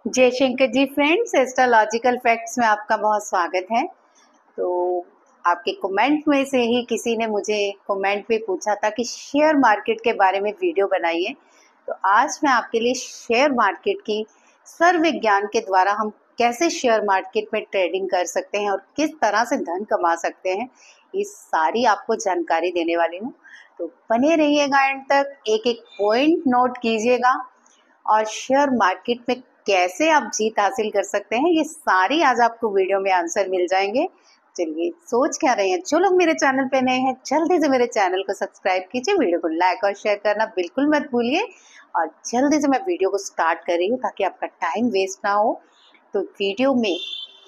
जय Shankar ji friends, astrological facts में आपका बहुत स्वागत है। तो आपके कमेंट में से ही किसी ने मुझे कमेंट पे पूछा था कि शेयर मार्केट के बारे में वीडियो बनाइए। तो आज मैं आपके लिए शेयर मार्केट की स्वर विज्ञान के द्वारा हम कैसे शेयर मार्केट में ट्रेडिंग कर सकते हैं और किस तरह से धन कमा सकते हैं, ये सारी आपको जानकारी देने वाली हूँ। तो बने रहिएगा एंड तक, एक एक पॉइंट नोट कीजिएगा और शेयर मार्केट में कैसे आप जीत हासिल कर सकते हैं, ये सारी आज आपको वीडियो में आंसर मिल जाएंगे। चलिए, सोच क्या रहे हैं? जो लोग मेरे चैनल पे नए हैं, जल्दी से मेरे चैनल को सब्सक्राइब कीजिए, वीडियो को लाइक और शेयर करना बिल्कुल मत भूलिए। और जल्दी से मैं वीडियो को स्टार्ट कर रही हूँ ताकि आपका टाइम वेस्ट ना हो। तो वीडियो में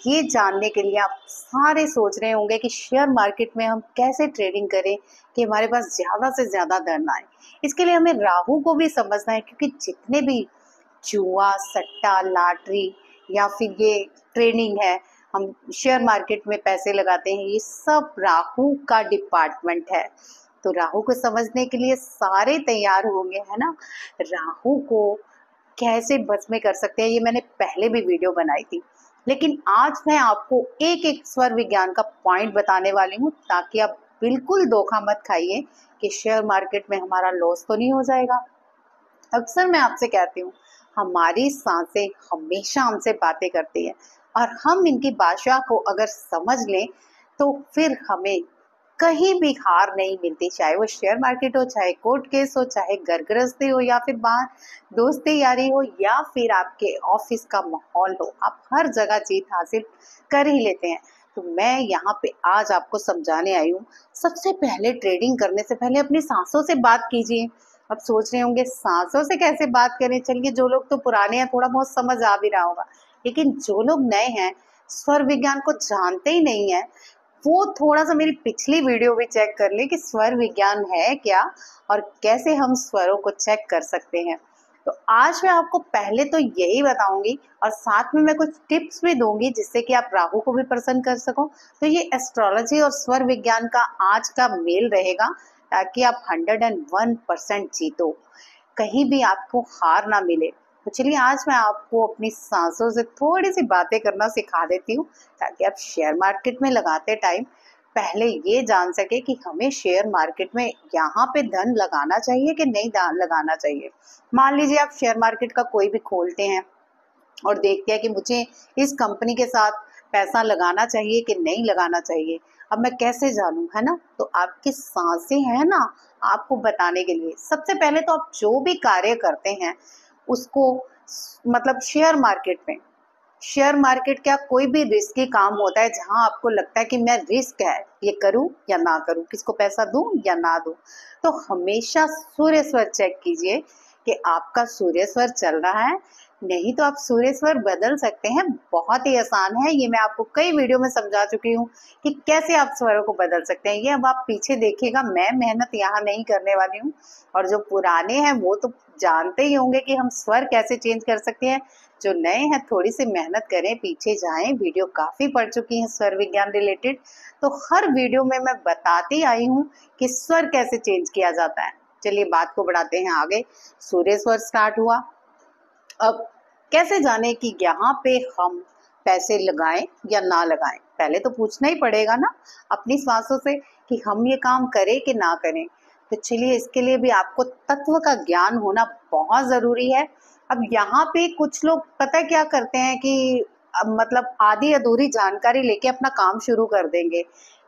ये जानने के लिए आप सारे सोच रहे होंगे कि शेयर मार्केट में हम कैसे ट्रेडिंग करें कि हमारे पास ज़्यादा से ज़्यादा धन आए। इसके लिए हमें राहु को भी समझना है, क्योंकि जितने भी जुआ, सट्टा, लॉटरी या फिर ये ट्रेडिंग है, हम शेयर मार्केट में पैसे लगाते हैं, ये सब राहु का डिपार्टमेंट है। तो राहु को समझने के लिए सारे तैयार होंगे, है ना? राहु को कैसे बस में कर सकते हैं, ये मैंने पहले भी वीडियो बनाई थी, लेकिन आज मैं आपको एक एक स्वर विज्ञान का पॉइंट बताने वाली हूँ ताकि आप बिल्कुल धोखा मत खाइए कि शेयर मार्केट में हमारा लॉस तो नहीं हो जाएगा। अक्सर मैं आपसे कहती हूँ, हमारी सांसें हमेशा हमसे बातें करती हैं और हम इनकी भाषा को अगर समझ लें तो फिर हमें कहीं भी हार नहीं मिलती, चाहे वो शेयर मार्केट हो, चाहे कोर्ट केस हो, चाहे घर गृहस्थी हो, या फिर बाहर दोस्ती यारी हो, या फिर आपके ऑफिस का माहौल हो, आप हर जगह जीत हासिल कर ही लेते हैं। तो मैं यहाँ पे आज आपको समझाने आई हूँ। सबसे पहले ट्रेडिंग करने से पहले अपनी सांसों से बात कीजिए। अब सोच रहे होंगे सांसों से कैसे बात करें? चलिए, जो लोग तो पुराने हैं थोड़ा बहुत समझ आ भी रहा होगा, लेकिन जो लोग नए हैं, स्वर विज्ञान को जानते ही नहीं है, वो थोड़ा सा मेरी पिछली वीडियो भी चेक कर ले कि स्वर विज्ञान है क्या और कैसे हम स्वरों को चेक कर सकते हैं। तो आज मैं आपको पहले तो यही बताऊंगी और साथ में मैं कुछ टिप्स भी दूंगी जिससे कि आप राहु को भी प्रसन्न कर सको। तो ये एस्ट्रोलॉजी और स्वर विज्ञान का आज का मेल रहेगा ताकि आप 101% जीतो, कहीं भी आपको हार ना मिले। तो चलिए, आज मैं आपको अपनी सांसों से थोड़ी सी बातें करना सिखा देती हूँ ताकि आप शेयर मार्केट में लगाते टाइम पहले ये जान सके कि हमें शेयर मार्केट में यहाँ पे धन लगाना चाहिए कि नहीं लगाना चाहिए। मान लीजिए आप शेयर मार्केट का कोई भी खोलते हैं और देखते हैं कि मुझे इस कंपनी के साथ पैसा लगाना चाहिए कि नहीं लगाना चाहिए, अब मैं कैसे जानूं, है ना? तो आपकी सांसें हैं ना आपको बताने के लिए। सबसे पहले तो आप जो भी कार्य करते हैं उसको, मतलब शेयर मार्केट क्या कोई भी रिस्की काम होता है जहां आपको लगता है कि मैं रिस्क है, ये करूं या ना करूं, किसको पैसा दूं या ना दूं, तो हमेशा सूर्य स्वर चेक कीजिए कि आपका सूर्य स्वर चल रहा है। नहीं तो आप सूर्य स्वर बदल सकते हैं, बहुत ही आसान है। ये मैं आपको कई वीडियो में समझा चुकी हूँ कि कैसे आप स्वरों को बदल सकते हैं। ये अब आप पीछे देखिएगा, मैं मेहनत यहाँ नहीं करने वाली हूँ। और जो पुराने हैं वो तो जानते ही होंगे कि हम स्वर कैसे चेंज कर सकते हैं। जो नए हैं थोड़ी सी मेहनत करें, पीछे जाएं, वीडियो काफी पढ़ चुकी हैं स्वर विज्ञान रिलेटेड। तो हर वीडियो में मैं बताती आई हूँ कि स्वर कैसे चेंज किया जाता है। चलिए, बात को बढ़ाते हैं आगे। सूर्य स्वर स्टार्ट हुआ। अब कैसे जाने कि यहाँ पे हम पैसे लगाएं या ना लगाएं? पहले तो पूछना ही पड़ेगा ना अपनी सांसों से कि हम ये काम करें कि ना करें। तो चलिए, इसके लिए भी आपको तत्व का ज्ञान होना बहुत जरूरी है। अब यहाँ पे कुछ लोग पता है क्या करते हैं कि मतलब आधी अधूरी जानकारी लेके अपना काम शुरू कर देंगे।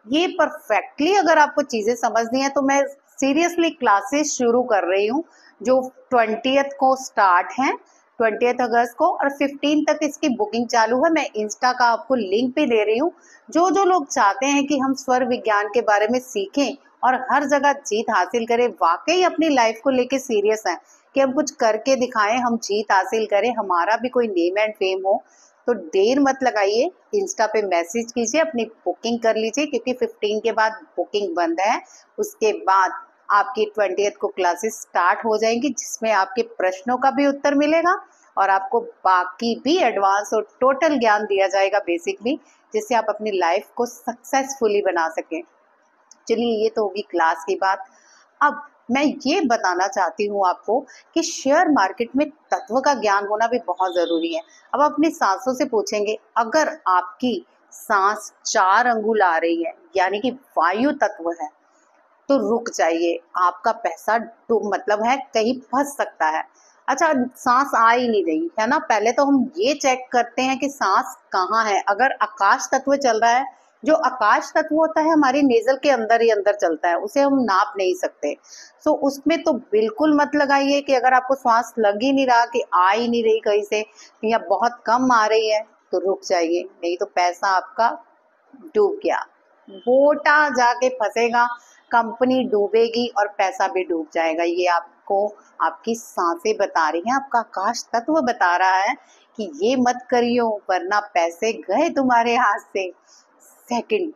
ये परफेक्टली अगर आपको चीजें समझनी है तो मैं सीरियसली क्लासेस शुरू कर रही हूँ जो 20th को स्टार्ट है, 20th अगस्त को, और 15 तक इसकी बुकिंग चालू है। मैं इंस्टा का आपको लिंक भी दे रही हूँ। जो जो लोग चाहते हैं कि हम स्वर विज्ञान के बारे में सीखें और हर जगह जीत हासिल करें, वाकई अपनी लाइफ को लेके सीरियस हैं कि हम कुछ करके दिखाएं, हम जीत हासिल करें, हमारा भी कोई नेम एंड फेम हो, तो देर मत लगाइए, इंस्टा पे मैसेज कीजिए, अपनी बुकिंग कर लीजिए, क्योंकि 15 के बाद बुकिंग बंद है। उसके बाद आपकी 20th को क्लासेस स्टार्ट हो जाएंगी जिसमें आपके प्रश्नों का भी उत्तर मिलेगा और आपको बाकी भी एडवांस और टोटल ज्ञान दिया जाएगा, बेसिक भी, जिससे आप अपनी लाइफ को सक्सेसफुली बना सकें। चलिए, ये तो होगी क्लास की बात। अब मैं ये बताना चाहती हूँ आपको कि शेयर मार्केट में तत्व का ज्ञान होना भी बहुत जरूरी है। अब अपनी सांसों से पूछेंगे, अगर आपकी सांस 4 अंगुल आ रही है यानी कि वायु तत्व है, तो रुक जाइए, आपका पैसा मतलब है कहीं फंस सकता है। अच्छा, सांस आ ही नहीं रही है ना, पहले तो हम ये चेक करते हैं कि सांस कहाँ है। अगर आकाश तत्व चल रहा है, जो आकाश तत्व होता है हमारी नेजल के अंदर ही अंदर चलता है, उसे हम नाप नहीं सकते। सो उसमें तो बिल्कुल मत लगाइए कि अगर आपको सांस लग ही नहीं रहा, कि आ ही नहीं रही कहीं से, या बहुत कम आ रही है, तो रुक जाइए, नहीं तो पैसा आपका डूब गया, गोटा जाके फंसेगा, कंपनी डूबेगी और पैसा भी डूब जाएगा। ये आपको आपकी सांसें बता रही हैं, आपका आकाश तत्व बता रहा है कि ये मत करियो वरना पैसे गए तुम्हारे हाथ से। सेकंड,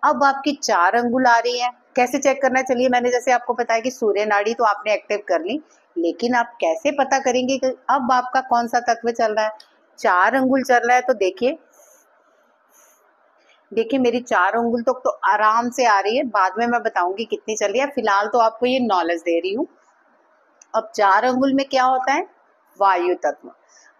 अब आपकी 4 अंगुल आ रही है, कैसे चेक करना है? चलिए, मैंने जैसे आपको बताया कि सूर्य नाड़ी तो आपने एक्टिव कर ली, लेकिन आप कैसे पता करेंगे कि अब आपका कौन सा तत्व चल रहा है? 4 अंगुल चल रहा है तो देखिए, मेरी 4 उंगल तो आराम से आ रही है, बाद में मैं बताऊंगी कितनी चल रही है, फिलहाल तो आपको ये नॉलेज दे रही हूँ। अब 4 अंगुल में क्या होता है? वायु तत्व।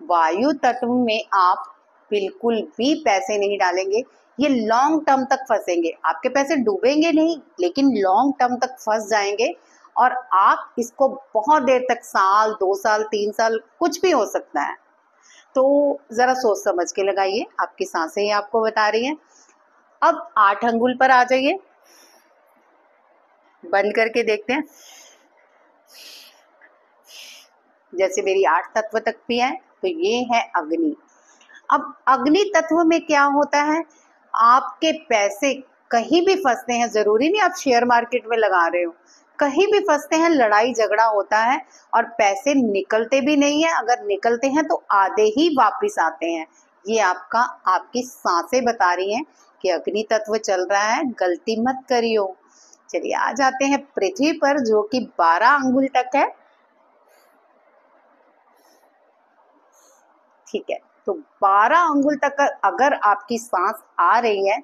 वायु तत्व में आप बिल्कुल भी पैसे नहीं डालेंगे, ये लॉन्ग टर्म तक फंसेंगे, आपके पैसे डूबेंगे नहीं लेकिन लॉन्ग टर्म तक फंस जाएंगे, और आप इसको बहुत देर तक, साल, 2 साल, 3 साल, कुछ भी हो सकता है। तो जरा सोच समझ के लगाइए, आपकी सांसें ही आपको बता रही हैं। अब 8 अंगुल पर आ जाइए, बंद करके देखते हैं। जैसे मेरी 8 तत्व तक भी है, तो ये है अग्नि। अब अग्नि तत्व में क्या होता है? आपके पैसे कहीं भी फंसते हैं, जरूरी नहीं आप शेयर मार्केट में लगा रहे हो, कहीं भी फंसते हैं, लड़ाई झगड़ा होता है और पैसे निकलते भी नहीं है, अगर निकलते हैं तो आधे ही वापिस आते हैं। ये आपकी सांसें बता रही हैं कि अग्नि तत्व चल रहा है, गलती मत करियो। चलिए, आ जाते हैं पृथ्वी पर, जो कि 12 अंगुल तक है। ठीक है, तो 12 अंगुल तक अगर आपकी सांस आ रही है,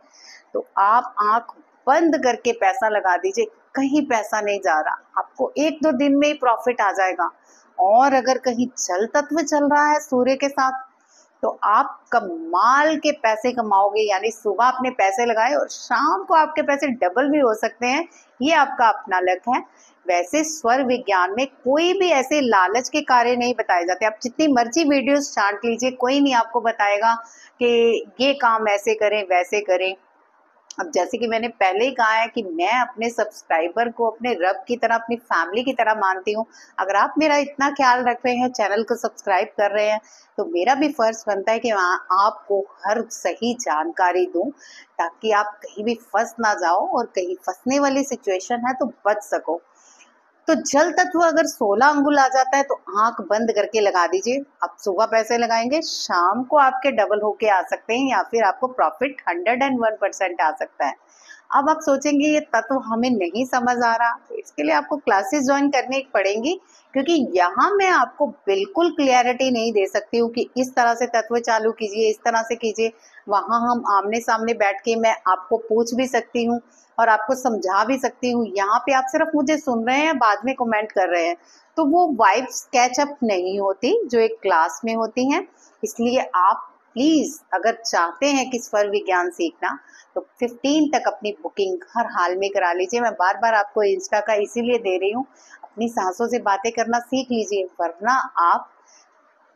तो आप आंख बंद करके पैसा लगा दीजिए, कहीं पैसा नहीं जा रहा, आपको 1-2 दिन में ही प्रॉफिट आ जाएगा। और अगर कहीं जल तत्व चल रहा है सूर्य के साथ, तो आप कमाल के पैसे कमाओगे, यानी सुबह आपने पैसे लगाए और शाम को आपके पैसे डबल भी हो सकते हैं। ये आपका अपना लक है। वैसे स्वर विज्ञान में कोई भी ऐसे लालच के कार्य नहीं बताए जाते, आप जितनी मर्जी वीडियोस छांट लीजिए, कोई नहीं आपको बताएगा कि ये काम ऐसे करें वैसे करें। अब जैसे कि मैंने पहले ही कहा है कि मैं अपने सब्सक्राइबर को अपने रब की तरह, अपनी फैमिली की तरह मानती हूँ। अगर आप मेरा इतना ख्याल रख रहे हैं, चैनल को सब्सक्राइब कर रहे हैं, तो मेरा भी फर्ज बनता है कि आपको हर सही जानकारी दूं, ताकि आप कहीं भी फंस ना जाओ, और कहीं फंसने वाली सिचुएशन है तो बच सको। तो जल तत्व अगर 16 अंगुल आ जाता है, तो आंख बंद करके लगा दीजिए। आप सुबह पैसे लगाएंगे, शाम को आपके डबल होके आ सकते हैं, या फिर आपको प्रॉफिट 101% आ सकता है। अब आप सोचेंगे ये तत्व हमें नहीं समझ आ रहा, तो इसके लिए आपको क्लासेस ज्वाइन करनी पड़ेंगी, क्योंकि यहाँ मैं आपको बिल्कुल क्लियरिटी नहीं दे सकती हूँ कि इस तरह से तत्व चालू कीजिए, इस तरह से कीजिए। वहाँ हम आमने सामने बैठ के मैं आपको पूछ भी सकती हूँ और आपको समझा भी सकती हूँ। यहाँ पे आप सिर्फ मुझे सुन रहे हैं, बाद में कमेंट कर रहे हैं, तो वो वाइब्स कैचअप नहीं होती जो एक क्लास में होती हैं। इसलिए आप प्लीज, अगर चाहते हैं कि स्वर विज्ञान सीखना, तो 15 तक अपनी बुकिंग हर हाल में करा लीजिए। मैं बार बार आपको इंस्टा का इसीलिए दे रही हूँ, अपनी सांसों से बातें करना सीख लीजिए, वरना आप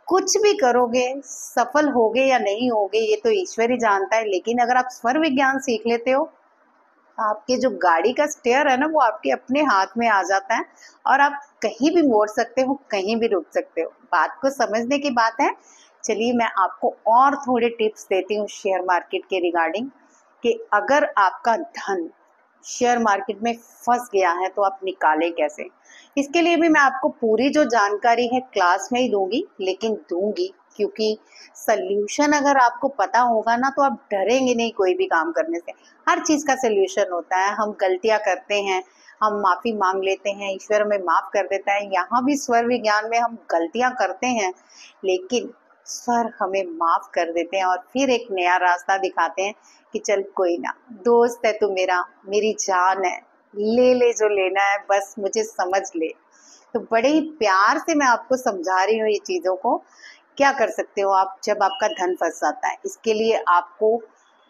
कुछ भी करोगे, सफल होगे या नहीं होगे ये तो ईश्वर ही जानता है। लेकिन अगर आप स्वर विज्ञान सीख लेते हो, आपके जो गाड़ी का स्टेयर है ना, वो आपके अपने हाथ में आ जाता है, और आप कहीं भी मोड़ सकते हो, कहीं भी रुक सकते हो। बात को समझने की बात है। चलिए, मैं आपको और थोड़े टिप्स देती हूँ शेयर मार्केट के रिगार्डिंग, कि अगर आपका धन शेयर मार्केट में फंस गया है तो आप निकालें कैसे। इसके लिए भी मैं आपको पूरी जो जानकारी है क्लास में ही दूंगी, लेकिन दूंगी क्योंकि सल्यूशन अगर आपको पता होगा ना, तो आप डरेंगे नहीं कोई भी काम करने से। हर चीज का सल्यूशन होता है। हम गलतियां करते हैं, हम माफी मांग लेते हैं, ईश्वर हमें माफ कर देता है। यहाँ भी स्वर विज्ञान में हम गलतियां करते हैं, लेकिन स्वर हमें माफ कर देते हैं और फिर एक नया रास्ता दिखाते हैं कि चल कोई ना, दोस्त है तू मेरा, मेरी जान है, ले ले जो लेना है, बस मुझे समझ ले। तो बड़े ही प्यार से मैं आपको समझा रही हूँ ये चीज़ों को। क्या कर सकते हो आप जब आपका धन फंस जाता है? इसके लिए आपको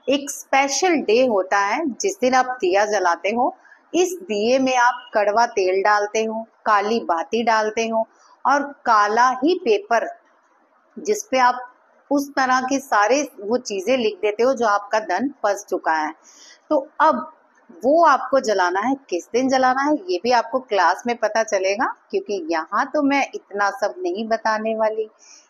एक स्पेशल डे होता है जिस दिन आप दिया जलाते हो। इस दिए में आप कड़वा तेल डालते हो, काली बाती डालते हो और काला ही पेपर जिस पे आप उस तरह के सारे वो चीजें लिख देते हो जो आपका धन फंस चुका है। तो अब वो आपको जलाना है। किस दिन जलाना है ये भी आपको क्लास में पता चलेगा, क्योंकि यहाँ तो मैं इतना सब नहीं बताने वाली,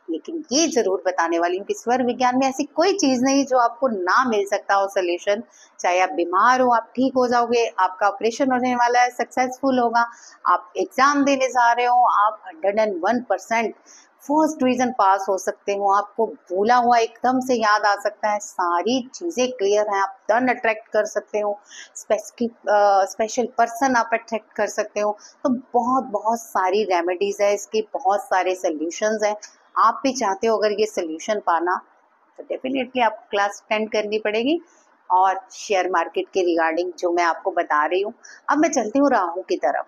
लेकिन ये जरूर बताने वाली हूँ कि स्वर विज्ञान में ऐसी कोई चीज नहीं जो आपको ना मिल सकता हो सोल्यूशन। चाहे आप बीमार हो, आप ठीक हो जाओगे, आपका ऑपरेशन होने वाला है, सक्सेसफुल होगा, आप एग्जाम देने जा रहे हो, आप 101% फर्स्ट डिवीजन पास हो सकते हो, आपको भूला हुआ एकदम से याद आ सकता है, सारी चीजें क्लियर हैं, आप धन अट्रैक्ट कर सकते हो, स्पेशल पर्सन आप अट्रैक्ट कर सकते हो। तो बहुत बहुत सारी रेमेडीज है इसकी, बहुत सारे सोल्यूशंस हैं। आप भी चाहते हो अगर ये सोल्यूशन पाना, तो डेफिनेटली आपको क्लास अटेंड करनी पड़ेगी। और शेयर मार्केट के रिगार्डिंग जो मैं आपको बता रही हूँ, अब मैं चलती हूँ राहु की तरफ।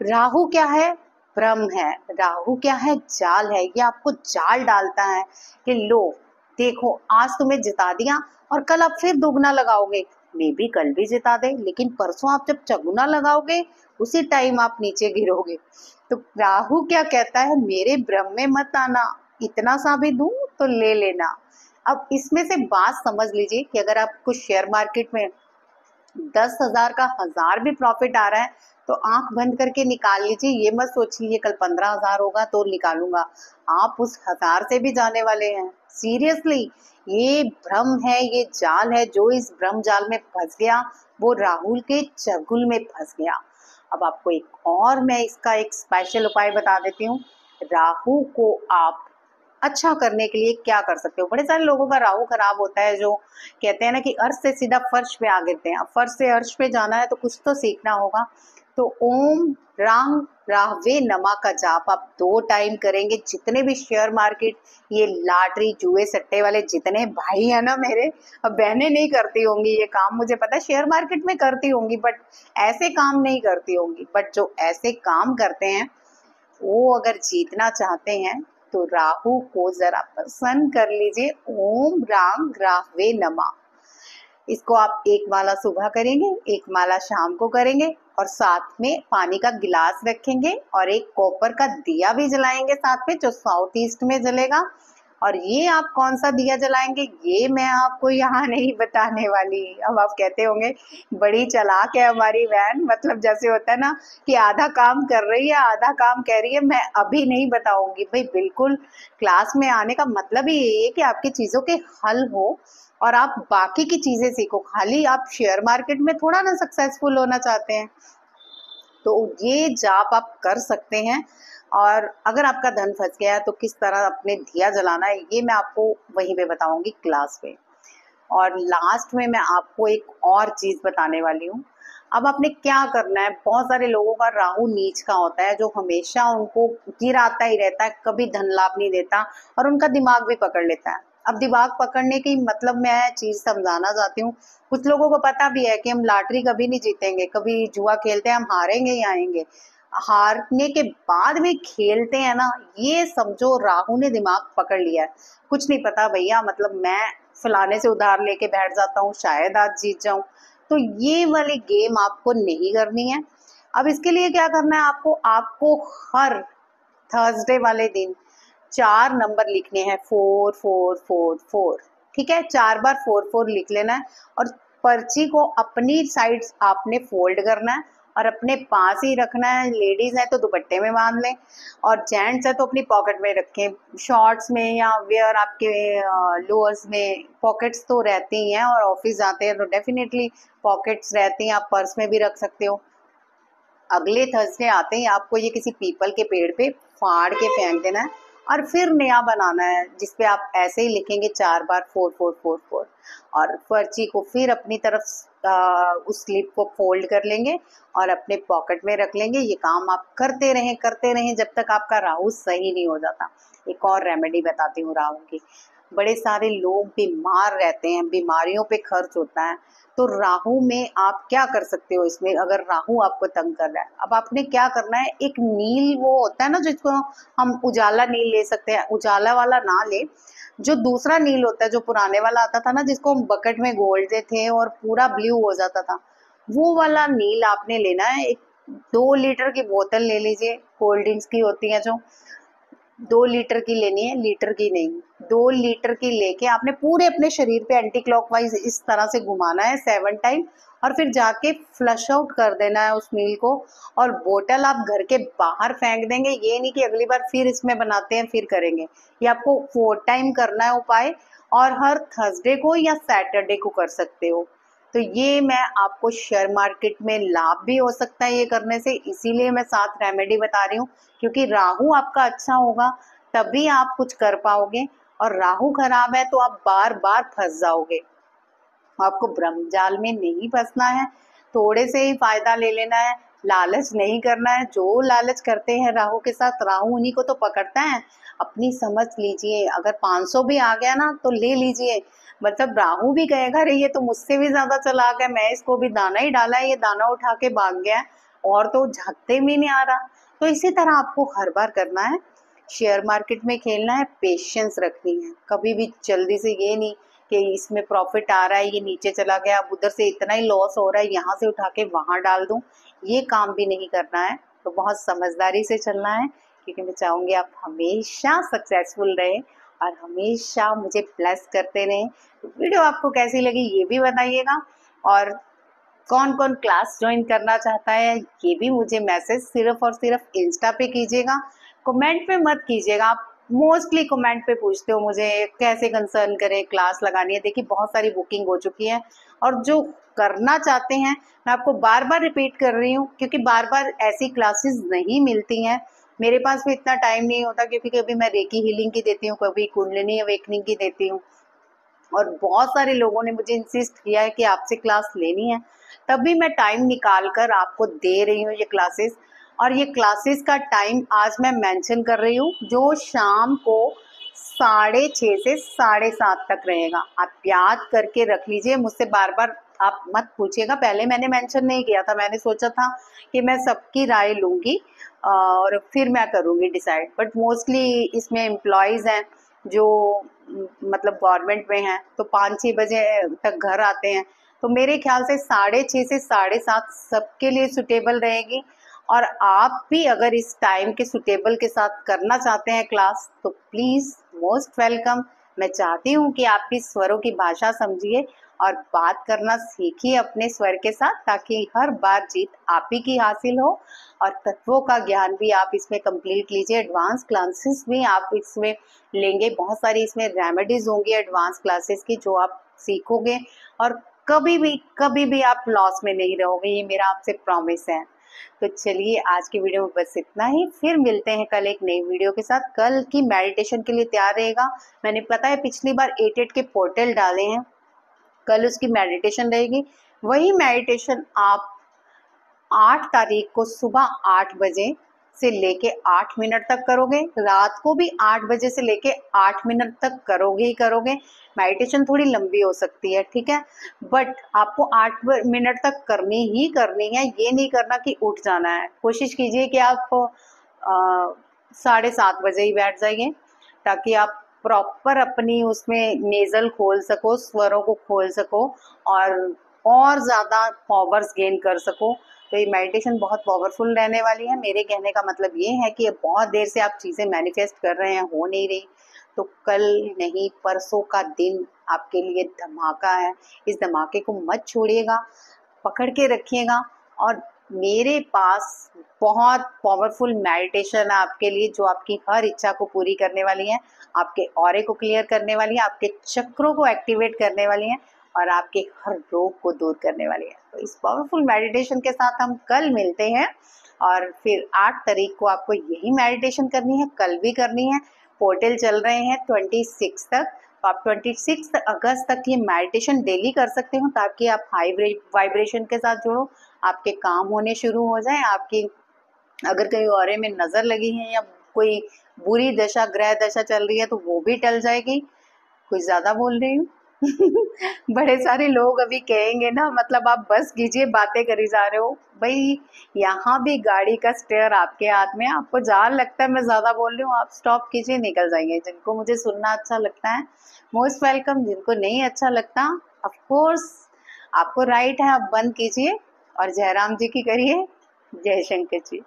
राहु क्या है? भ्रम है। राहु क्या है? जाल है। ये आपको जाल डालता है कि लो देखो, आज तुम्हें जिता दिया और कल आप फिर दुगना लगाओगे, मे भी कल भी जिता दे, लेकिन परसों आप जब चगुना लगाओगे उसी टाइम आप नीचे गिरोगे। तो राहु क्या कहता है? मेरे भ्रम में मत आना, इतना सा भी दूं तो ले लेना। अब इसमें से बात समझ लीजिए कि अगर आपको शेयर मार्केट में 10,000 का 1,000 भी प्रॉफिट आ रहा है तो आंख बंद करके निकाल लीजिए। ये मत सोचिए कल 15,000 होगा तो निकालूंगा, आप उस 1,000 से भी जाने वाले हैं। सीरियसली, ये भ्रम है, ये जाल है। जो इस भ्रम जाल में फंस गया वो राहुल के चंगुल में फंस गया। अब आपको एक और मैं इसका एक स्पेशल उपाय बता देती हूँ। राहु को आप अच्छा करने के लिए क्या कर सकते हो? बड़े सारे लोगों का राहु खराब होता है, जो कहते हैं ना कि अर्श से सीधा फर्श पे आ गिरते हैं। अब फर्श से अर्श पे जाना है तो कुछ तो सीखना होगा। तो ओम राम राहवे नमा का जाप आप 2 टाइम करेंगे। जितने भी शेयर मार्केट, ये लॉटरी जुए सट्टे वाले जितने भाई है ना मेरे, अब बहनें नहीं करती होंगी ये काम, मुझे पता है शेयर मार्केट में करती होंगी बट ऐसे काम नहीं करती होंगी, बट जो ऐसे काम करते हैं वो अगर जीतना चाहते हैं तो राहु को जरा प्रसन्न कर लीजिए। ओम राम राहवे नमा, इसको आप एक माला सुबह करेंगे, एक माला शाम को करेंगे और साथ में पानी का गिलास रखेंगे और एक कॉपर का दिया भी जलाएंगे साथ में, जो साउथ ईस्ट में जलेगा। और ये आप कौन सा दिया जलाएंगे ये मैं आपको यहाँ नहीं बताने वाली। अब आप कहते होंगे बड़ी चालाक है हमारी बहन, मतलब जैसे होता है ना कि आधा काम कर रही है आधा काम कह रही है। मैं अभी नहीं बताऊंगी भाई, बिल्कुल क्लास में आने का मतलब ही यही है कि आपकी चीजों के हल हो और आप बाकी की चीजें सीखो। खाली आप शेयर मार्केट में थोड़ा ना सक्सेसफुल होना चाहते हैं। तो ये जाप आप कर सकते हैं। और अगर आपका धन फंस गया है तो किस तरह अपने दिया जलाना है ये मैं आपको वहीं पे बताऊंगी क्लास में। और लास्ट में मैं आपको एक और चीज बताने वाली हूँ। अब आपने क्या करना है, बहुत सारे लोगों का राहु नीच का होता है जो हमेशा उनको गिराता ही रहता है, कभी धन लाभ नहीं देता और उनका दिमाग भी पकड़ लेता है। अब दिमाग पकड़ने की मतलब मैं चीज समझाना चाहती हूँ। कुछ लोगों को पता भी है कि हम लॉटरी कभी नहीं जीतेंगे, कभी जुआ खेलते हैं हम हारेंगे ही आएंगे, हारने के बाद भी खेलते हैं ना, ये समझो राहु ने दिमाग पकड़ लिया है। कुछ नहीं पता भैया, मतलब मैं फलाने से उधार लेके बैठ जाता हूँ, शायद आज जीत जाऊं। तो ये वाली गेम आपको नहीं करनी है। अब इसके लिए क्या करना है आपको, आपको हर थर्सडे वाले दिन 4 नंबर लिखने हैं, 4444। ठीक है, 4 बार 44 लिख लेना है और पर्ची को अपनी साइड आपने फोल्ड करना है और अपने पास ही रखना है। लेडीज है तो दुपट्टे में बांध लें और जेंट्स है तो अपनी पॉकेट में रखें, शॉर्ट्स में या वेयर आपके लोअर्स में पॉकेट्स तो रहती ही हैं और ऑफिस जाते हैं तो डेफिनेटली पॉकेट्स रहती हैं, आप पर्स में भी रख सकते हो। अगले थर्सडे आते ही आपको ये किसी पीपल के पेड़ पे फाड़ के फेंक देना है और फिर नया बनाना है जिसपे आप ऐसे ही लिखेंगे 4 बार 4444 और पर्ची को फिर अपनी तरफ उस स्लिप को फोल्ड कर लेंगे और अपने पॉकेट में रख लेंगे। ये काम आप करते रहें जब तक आपका राहु सही नहीं हो जाता। एक और रेमेडी बताती हूँ राहु की। बड़े सारे लोग बीमार रहते हैं, बीमारियों पे खर्च होता है। तो राहु में आप क्या कर सकते हो इसमें, अगर राहु आपको तंग कर रहा है, अब आपने क्या करना है, एक नील वो होता है ना जिसको हम उजाला नील ले सकते हैं, उजाला वाला ना ले, जो दूसरा नील होता है जो पुराने वाला आता था ना जिसको हम बकेट में घोलते थे और पूरा ब्लू हो जाता था, वो वाला नील आपने लेना है। एक 2 लीटर की बोतल ले लीजिए, कोल्ड ड्रिंक्स की होती है जो, 2 लीटर की लेनी है, लीटर की नहीं, 2 लीटर की लेके आपने पूरे अपने शरीर पे एंटी क्लॉकवाइज इस तरह से घुमाना है 7 टाइम, और फिर जाके फ्लश आउट कर देना है उस मील को, और बोतल आप घर के बाहर फेंक देंगे। ये नहीं कि अगली बार फिर इसमें बनाते हैं फिर करेंगे, ये आपको 4 टाइम करना है उपाय, और हर थर्सडे को या सैटरडे को कर सकते हो। तो ये मैं आपको शेयर मार्केट में लाभ भी हो सकता है ये करने से, इसीलिए मैं साथ रेमेडी बता रही हूँ, क्योंकि राहु आपका अच्छा होगा तभी आप कुछ कर पाओगे, और राहु खराब है तो आप बार बार फंस जाओगे। आपको ब्रह्मजाल में नहीं फंसना है, थोड़े से ही फायदा ले लेना है, लालच नहीं करना है। जो लालच करते हैं राहु के साथ, राहु उन्हीं को तो पकड़ता है। अपनी समझ लीजिए, अगर 500 भी आ गया ना तो ले लीजिए, मतलब राहु भी कहेगा अरे ये तो मुझसे भी ज्यादा चालाक है, मैं इसको भी दाना ही डाला है, ये दाना उठा के भाग गया है, और तो झांकते भी नहीं आ रहा। तो इसी तरह आपको हर बार करना है, शेयर मार्केट में खेलना है, पेशेंस रखनी है, कभी भी जल्दी से ये नहीं कि इसमें प्रॉफिट आ रहा है ये नीचे चला गया, अब उधर से इतना ही लॉस हो रहा है यहाँ से उठा के वहां डाल दूं, ये काम भी नहीं करना है। तो बहुत समझदारी से चलना है, क्योंकि मैं चाहूंगी आप हमेशा सक्सेसफुल रहे और हमेशा मुझे ब्लेस करते रहें। तो वीडियो आपको कैसी लगी ये भी बताइएगा, और कौन कौन क्लास ज्वाइन करना चाहता है ये भी मुझे मैसेज सिर्फ और सिर्फ इंस्टा पे कीजिएगा, कमेंट पे मत कीजिएगा। आप मोस्टली कमेंट पे पूछते हो मुझे कैसे कंसर्न करें, क्लास लगानी है। देखिए बहुत सारी बुकिंग हो चुकी है, और जो करना चाहते हैं, मैं आपको बार बार रिपीट कर रही हूँ क्योंकि बार बार ऐसी क्लासेस नहीं मिलती हैं, मेरे पास भी इतना टाइम नहीं होता, क्योंकि कभी मैं रेकी हीलिंग की देती हूँ, कभी कुंडलिनी अवेकनिंग की देती हूँ, और बहुत सारे लोगों ने मुझे इंसिस्ट किया है कि आपसे क्लास लेनी है, तभी मैं टाइम निकाल कर आपको दे रही हूँ ये क्लासेस। और ये क्लासेस का टाइम आज मैं मेंशन कर रही हूँ, जो शाम को 6:30 से 7:30 तक रहेगा। आप याद करके रख लीजिए, मुझसे बार बार आप मत पूछिएगा, पहले मैंने मेंशन नहीं किया था, मैंने सोचा था कि मैं सबकी राय लूँगी और फिर मैं करूँगी डिसाइड, बट मोस्टली इसमें एम्प्लॉयज़ हैं जो मतलब गवर्नमेंट में हैं, तो 5-6 बजे तक घर आते हैं, तो मेरे ख्याल से 6:30 से 7:30 सबके लिए सुटेबल रहेगी। और आप भी अगर इस टाइम के सुटेबल के साथ करना चाहते हैं क्लास तो प्लीज़ मोस्ट वेलकम। मैं चाहती हूँ कि आप भी स्वरों की भाषा समझिए और बात करना सीखिए अपने स्वर के साथ, ताकि हर बार जीत आप ही की हासिल हो। और तत्वों का ज्ञान भी आप इसमें कंप्लीट लीजिए, एडवांस क्लासेस भी आप इसमें लेंगे, बहुत सारी इसमें रेमेडीज होंगी एडवांस क्लासेस की जो आप सीखोगे, और कभी भी आप लॉस में नहीं रहोगे, ये मेरा आपसे प्रॉमिस है। तो चलिए आज की वीडियो में बस इतना ही, फिर मिलते हैं कल एक नई वीडियो के साथ। कल की मेडिटेशन के लिए तैयार रहेगा, मैंने पता है पिछली बार 8 के पोर्टल डाले हैं, कल उसकी मेडिटेशन रहेगी। वही मेडिटेशन आप 8 तारीख को सुबह 8 बजे से लेके 8 मिनट तक करोगे, रात को भी 8 बजे से लेके 8 मिनट तक करोगे ही करोगे। मेडिटेशन थोड़ी लंबी हो सकती है, ठीक है, बट आपको 8 मिनट तक करनी ही करनी है, ये नहीं करना कि उठ जाना है। कोशिश कीजिए कि आप 7:30 बजे ही बैठ जाइए, ताकि आप प्रॉपर अपनी उसमें नेजल खोल सको, स्वरों को खोल सको, और ज़्यादा पावर्स गेन कर सको। तो ये मेडिटेशन बहुत पावरफुल रहने वाली है। मेरे कहने का मतलब ये है कि बहुत देर से आप चीज़ें मैनिफेस्ट कर रहे हैं, हो नहीं रही, तो कल नहीं परसों का दिन आपके लिए धमाका है। इस धमाके को मत छोड़िएगा, पकड़ के रखिएगा। और मेरे पास बहुत पावरफुल मेडिटेशन है आपके लिए, जो आपकी हर इच्छा को पूरी करने वाली है, आपके ऑरे को क्लियर करने वाली है, आपके चक्रों को एक्टिवेट करने वाली है, और आपके हर रोग को दूर करने वाली है। तो इस पावरफुल मेडिटेशन के साथ हम कल मिलते हैं, और फिर 8 तारीख को आपको यही मेडिटेशन करनी है, कल भी करनी है। पोर्टल चल रहे हैं 26 तक, तो आप 26 अगस्त तक ये मेडिटेशन डेली कर सकते हो, ताकि आप हाई वाइब्रेशन के साथ जुड़ो, आपके काम होने शुरू हो जाए, आपकी अगर कहीं औरे में नज़र लगी है या कोई बुरी दशा ग्रह दशा चल रही है तो वो भी टल जाएगी। कुछ ज़्यादा बोल रही हूँ? बड़े सारे लोग अभी कहेंगे ना, मतलब आप बस कीजिए, बातें करी जा रहे हो। भाई यहाँ भी गाड़ी का स्टेयर आपके हाथ में है। आपको जहाँ लगता है मैं ज़्यादा बोल रही हूँ, आप स्टॉप कीजिए, निकल जाइए। जिनको मुझे सुनना अच्छा लगता है, मोस्ट वेलकम। जिनको नहीं अच्छा लगता, ऑफ कोर्स आपको राइट है, आप बंद कीजिए और जयराम जी की करिए। जय शंकर जी।